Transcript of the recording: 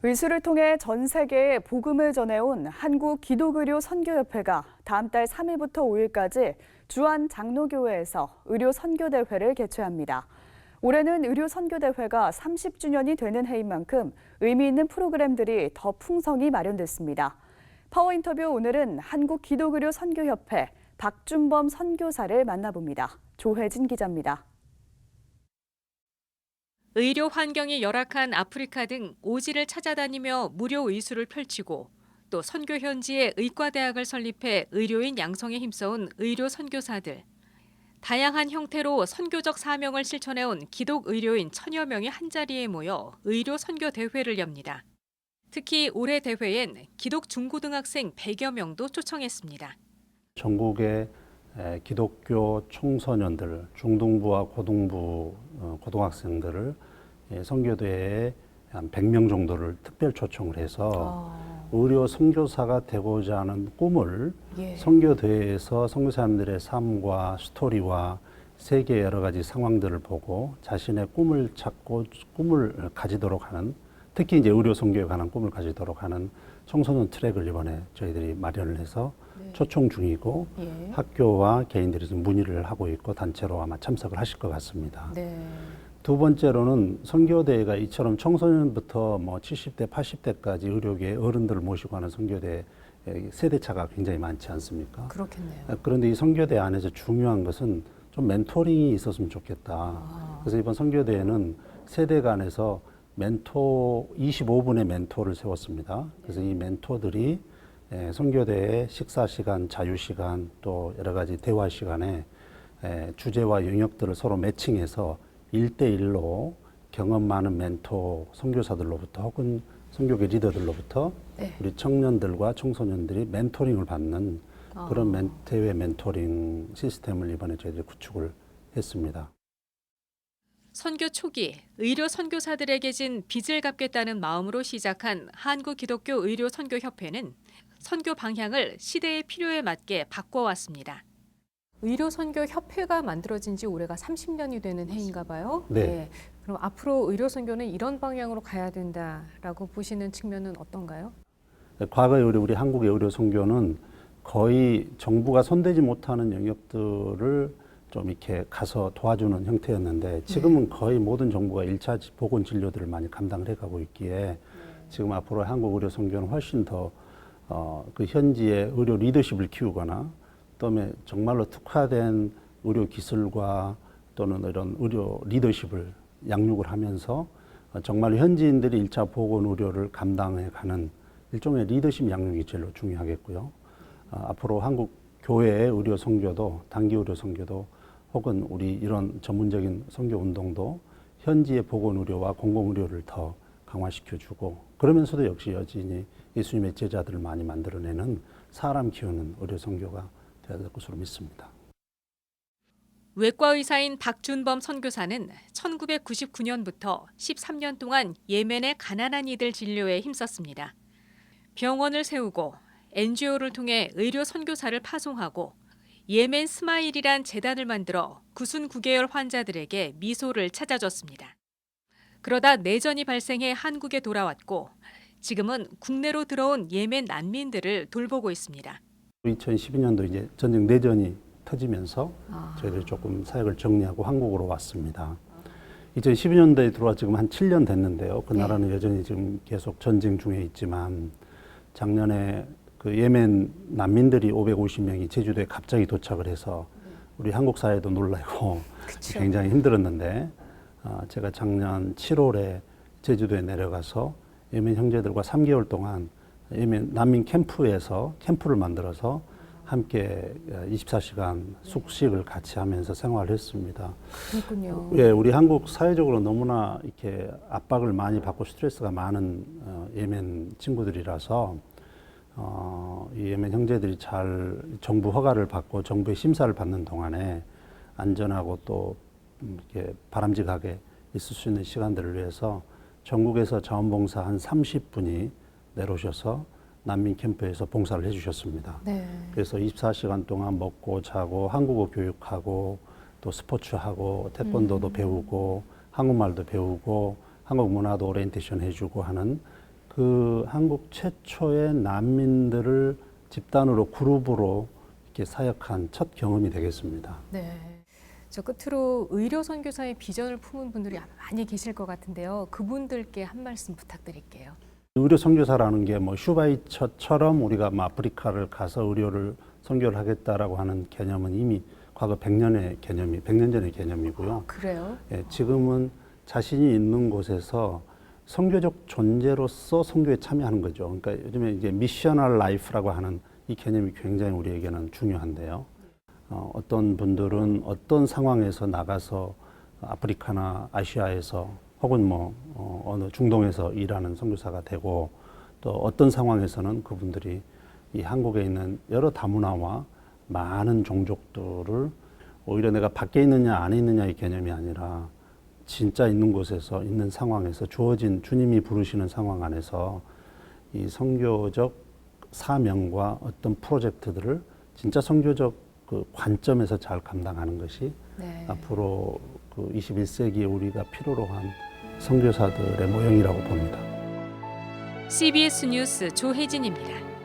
의수를 통해 전 세계에 복음을 전해온 한국기독의료 선교협회가 다음 달 3일부터 5일까지 주안 장로교회에서 의료 선교대회를 개최합니다. 올해는 의료 선교대회가 30주년이 되는 해인 만큼 의미 있는 프로그램들이 더 풍성히 마련됐습니다. 파워인터뷰 오늘은 한국기독의료 선교협회 박준범 선교사를 만나봅니다. 조혜진 기자입니다. 의료 환경이 열악한 아프리카 등 오지를 찾아다니며 무료 의수를 펼치고 또 선교 현지에 의과대학을 설립해 의료인 양성에 힘써온 의료 선교사들. 다양한 형태로 선교적 사명을 실천해온 기독 의료인 1000여 명이 한자리에 모여 의료 선교 대회를 엽니다. 특히 올해 대회엔 기독 중고등학생 100여 명도 초청했습니다. 전국의 기독교 청소년들, 중등부와 고등부 고등학생들을 선교대회에 한 100명 정도를 특별 초청을 해서 의료 선교사가 되고자 하는 꿈을 선교대회에서 선교사님들의 삶과 스토리와 세계의 여러 가지 상황들을 보고 자신의 꿈을 찾고 꿈을 가지도록 하는, 특히 이제 의료 선교에 관한 꿈을 가지도록 하는 청소년 트랙을 이번에 저희들이 마련을 해서 초청 중이고 학교와 개인들이 좀 문의를 하고 있고 단체로 아마 참석을 하실 것 같습니다. 두 번째로는 선교대회가 이처럼 청소년부터 뭐 70대, 80대까지 의료계 어른들을 모시고 하는 선교대 세대차가 굉장히 많지 않습니까? 그렇겠네요. 그런데 이 선교대 안에서 중요한 것은 좀 멘토링이 있었으면 좋겠다. 그래서 이번 선교대회는 세대 간에서 멘토 25분의 멘토를 세웠습니다. 그래서 이 멘토들이 선교대의 식사 시간, 자유 시간, 또 여러 가지 대화 시간에 주제와 영역들을 서로 매칭해서 1대1로 경험 많은 멘토 선교사들로부터 혹은 선교계 리더들로부터 우리 청년들과 청소년들이 멘토링을 받는 그런 대외 멘토링 시스템을 이번에 저희들이 구축을 했습니다. 선교 초기 의료 선교사들에게 진 빚을 갚겠다는 마음으로 시작한 한국기독교 의료 선교협회는 선교 방향을 시대의 필요에 맞게 바꿔왔습니다. 의료 선교 협회가 만들어진 지 올해가 30년이 되는 해인가 봐요. 네. 그럼 앞으로 의료 선교는 이런 방향으로 가야 된다라고 보시는 측면은 어떤가요? 과거에 우리 한국의 의료 선교는 거의 정부가 손대지 못하는 영역들을 좀 이렇게 가서 도와주는 형태였는데 지금은 거의 모든 정부가 1차 보건 진료들을 많이 감당을 해가고 있기에 지금 앞으로 한국 의료 선교는 훨씬 더 그 현지의 의료 리더십을 키우거나 또는 정말로 특화된 의료 기술과 또는 이런 의료 리더십을 양육을 하면서 정말 현지인들이 1차 보건 의료를 감당해 가는 일종의 리더십 양육이 제일 중요하겠고요. 앞으로 한국 교회의 의료 선교도 단기 의료 선교도 혹은 우리 이런 전문적인 선교 운동도 현지의 보건 의료와 공공 의료를 더 강화시켜주고 그러면서도 역시 여전히 예수님의 제자들을 많이 만들어내는 사람 키우는 의료 선교가 되어야 될 것으로 믿습니다. 외과 의사인 박준범 선교사는 1999년부터 13년 동안 예멘의 가난한 이들 진료에 힘썼습니다. 병원을 세우고 NGO를 통해 의료 선교사를 파송하고 예멘 스마일이란 재단을 만들어 99계열 환자들에게 미소를 찾아줬습니다. 그러다 내전이 발생해 한국에 돌아왔고 지금은 국내로 들어온 예멘 난민들을 돌보고 있습니다. 2012년도 이제 전쟁 내전이 터지면서 저희들이 조금 사역을 정리하고 한국으로 왔습니다. 2012년도에 들어와 지금 한 7년 됐는데요. 그 나라는 여전히 지금 계속 전쟁 중에 있지만 작년에 그 예멘 난민들이 550명이 제주도에 갑자기 도착을 해서 우리 한국 사회도 놀라고 굉장히 힘들었는데 제가 작년 7월에 제주도에 내려가서 예멘 형제들과 3개월 동안 예멘 난민 캠프에서 캠프를 만들어서 함께 24시간 숙식을 같이 하면서 생활을 했습니다. 그렇군요. 예, 우리 한국 사회적으로 너무나 이렇게 압박을 많이 받고 스트레스가 많은 예멘 친구들이라서 이 예멘 형제들이 잘 정부 허가를 받고 정부의 심사를 받는 동안에 안전하고 또 이렇게 바람직하게 있을 수 있는 시간들을 위해서 전국에서 자원봉사 한 30분이 내려오셔서 난민 캠프에서 봉사를 해주셨습니다. 그래서 24시간 동안 먹고 자고 한국어 교육하고 또 스포츠하고 태권도도 배우고 한국말도 배우고 한국 문화도 오리엔테이션 해주고 하는 그 한국 최초의 난민들을 집단으로 그룹으로 이렇게 사역한 첫 경험이 되겠습니다. 네. 저 끝으로 의료 선교사의 비전을 품은 분들이 아마 많이 계실 것 같은데요. 그분들께 한 말씀 부탁드릴게요. 의료 선교사라는 게 뭐 슈바이처처럼 우리가 뭐 아프리카를 가서 의료를 선교를 하겠다라고 하는 개념은 이미 과거 100년 전의 개념이고요. 그래요? 예, 지금은 자신이 있는 곳에서 선교적 존재로서 선교에 참여하는 거죠. 그러니까 요즘에 이제 미셔널 라이프라고 하는 이 개념이 굉장히 우리에게는 중요한데요. 어떤 분들은 어떤 상황에서 나가서 아프리카나 아시아에서 혹은 뭐 어느 중동에서 일하는 선교사가 되고, 또 어떤 상황에서는 그분들이 이 한국에 있는 여러 다문화와 많은 종족들을 오히려 내가 밖에 있느냐 안에 있느냐의 개념이 아니라 진짜 있는 곳에서 있는 상황에서 주어진 주님이 부르시는 상황 안에서 이 선교적 사명과 어떤 프로젝트들을 진짜 선교적 그 관점에서 잘 감당하는 것이 네. 앞으로 그 21세기에 우리가 필요로 한 선교사들의 모형이라고 봅니다. CBS 뉴스 조혜진입니다.